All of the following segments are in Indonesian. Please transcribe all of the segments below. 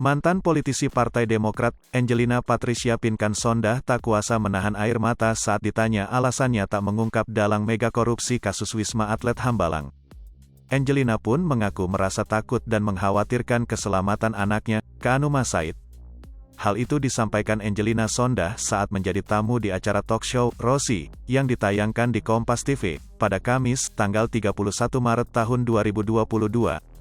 Mantan politisi Partai Demokrat, Angelina Patricia Pinkan Sondah tak kuasa menahan air mata saat ditanya alasannya tak mengungkap dalang mega korupsi kasus Wisma Atlet Hambalang. Angelina pun mengaku merasa takut dan mengkhawatirkan keselamatan anaknya, Kaanu Masaid. Hal itu disampaikan Angelina Sondah saat menjadi tamu di acara talk show Rosi, yang ditayangkan di Kompas TV, pada Kamis, tanggal 31 Maret tahun 2022.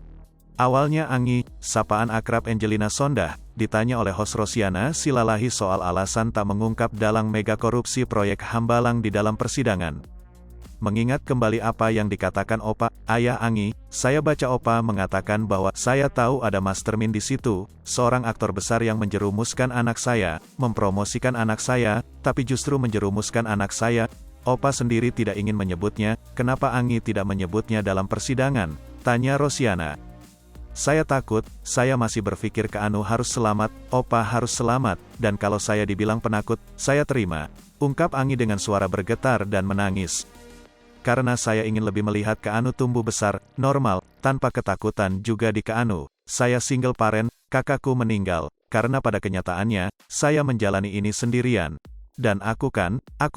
Awalnya Angi, sapaan akrab Angelina Sondah, ditanya oleh host Rosiana Silalahi soal alasan tak mengungkap dalang mega korupsi proyek Hambalang di dalam persidangan. Mengingat kembali apa yang dikatakan Opa, ayah Angi, saya baca Opa mengatakan bahwa saya tahu ada mastermind di situ, seorang aktor besar yang menjerumuskan anak saya, mempromosikan anak saya, tapi justru menjerumuskan anak saya. Opa sendiri tidak ingin menyebutnya, kenapa Angi tidak menyebutnya dalam persidangan? Tanya Rosiana. Saya takut, saya masih berpikir Kaanu harus selamat, Opa harus selamat, dan kalau saya dibilang penakut, saya terima. Ungkap Angi dengan suara bergetar dan menangis. Karena saya ingin lebih melihat Kaanu tumbuh besar, normal, tanpa ketakutan juga di Kaanu. Saya single parent, kakakku meninggal, karena pada kenyataannya, saya menjalani ini sendirian. Dan aku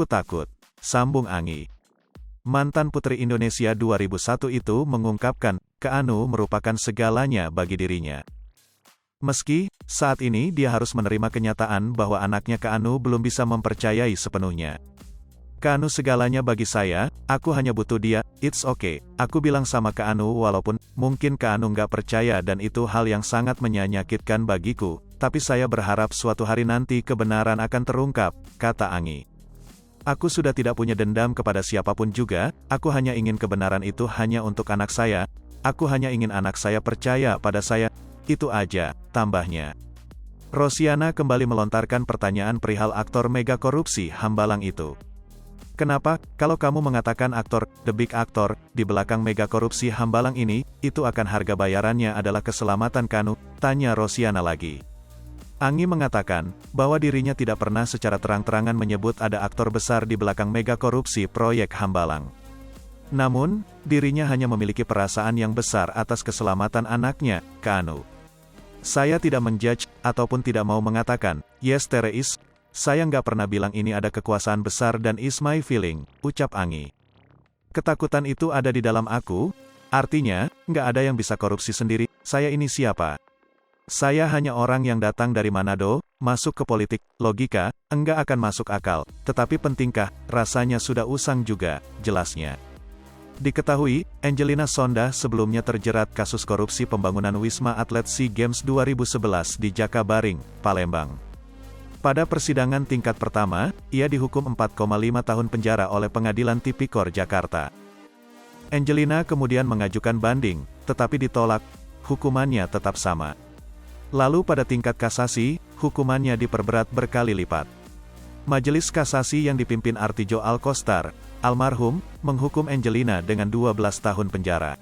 takut. Sambung Angi. Mantan Putri Indonesia 2001 itu mengungkapkan, Kaanu merupakan segalanya bagi dirinya. Meski, saat ini dia harus menerima kenyataan bahwa anaknya Kaanu belum bisa mempercayai sepenuhnya. Kaanu segalanya bagi saya, aku hanya butuh dia, it's okay. Aku bilang sama Kaanu walaupun, mungkin Kaanu nggak percaya dan itu hal yang sangat menyakitkan bagiku, tapi saya berharap suatu hari nanti kebenaran akan terungkap, kata Angi. Aku sudah tidak punya dendam kepada siapapun juga, aku hanya ingin kebenaran itu hanya untuk anak saya, aku hanya ingin anak saya percaya pada saya, itu aja, tambahnya. Rosiana kembali melontarkan pertanyaan perihal aktor mega korupsi Hambalang itu. Kenapa, kalau kamu mengatakan aktor, the big actor, di belakang mega korupsi Hambalang ini, itu akan harga bayarannya adalah keselamatan Kaanu, tanya Rosiana lagi. Angi mengatakan, bahwa dirinya tidak pernah secara terang-terangan menyebut ada aktor besar di belakang mega korupsi proyek Hambalang. Namun, dirinya hanya memiliki perasaan yang besar atas keselamatan anaknya, Kaanu. Saya tidak menjudge, ataupun tidak mau mengatakan, yes there is, saya nggak pernah bilang ini ada kekuasaan besar dan is my feeling, ucap Angi. Ketakutan itu ada di dalam aku, artinya, nggak ada yang bisa korupsi sendiri, saya ini siapa? Saya hanya orang yang datang dari Manado, masuk ke politik, logika, enggak akan masuk akal, tetapi pentingkah, rasanya sudah usang juga, jelasnya. Diketahui, Angelina Sondah sebelumnya terjerat kasus korupsi pembangunan Wisma Atlet SEA Games 2011 di Jakabaring, Palembang. Pada persidangan tingkat pertama, ia dihukum 4,5 tahun penjara oleh Pengadilan Tipikor Jakarta. Angelina kemudian mengajukan banding, tetapi ditolak, hukumannya tetap sama. Lalu pada tingkat kasasi, hukumannya diperberat berkali lipat. Majelis Kasasi yang dipimpin Artijo Alkostar, almarhum, menghukum Angelina dengan 12 tahun penjara.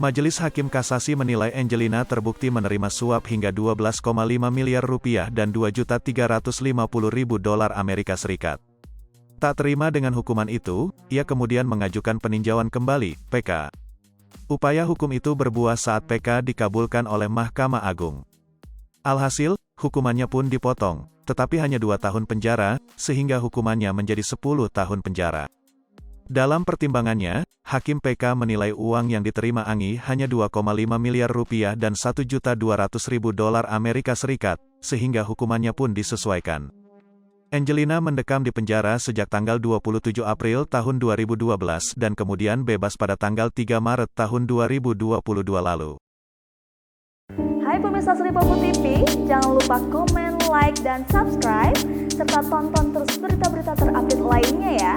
Majelis Hakim Kasasi menilai Angelina terbukti menerima suap hingga 12,5 miliar rupiah dan 2.350.000 dolar Amerika Serikat. Tak terima dengan hukuman itu, ia kemudian mengajukan peninjauan kembali, PK. Upaya hukum itu berbuah saat PK dikabulkan oleh Mahkamah Agung. Alhasil, hukumannya pun dipotong, tetapi hanya 2 tahun penjara, sehingga hukumannya menjadi 10 tahun penjara. Dalam pertimbangannya, Hakim PK menilai uang yang diterima Angi hanya 2,5 miliar rupiah dan 1.200.000 dolar Amerika Serikat, sehingga hukumannya pun disesuaikan. Angelina mendekam di penjara sejak tanggal 27 April tahun 2012 dan kemudian bebas pada tanggal 3 Maret tahun 2022 lalu. Hai pemirsa Sri Popo TV, jangan lupa komen, like, dan subscribe, serta tonton terus berita-berita terupdate lainnya ya.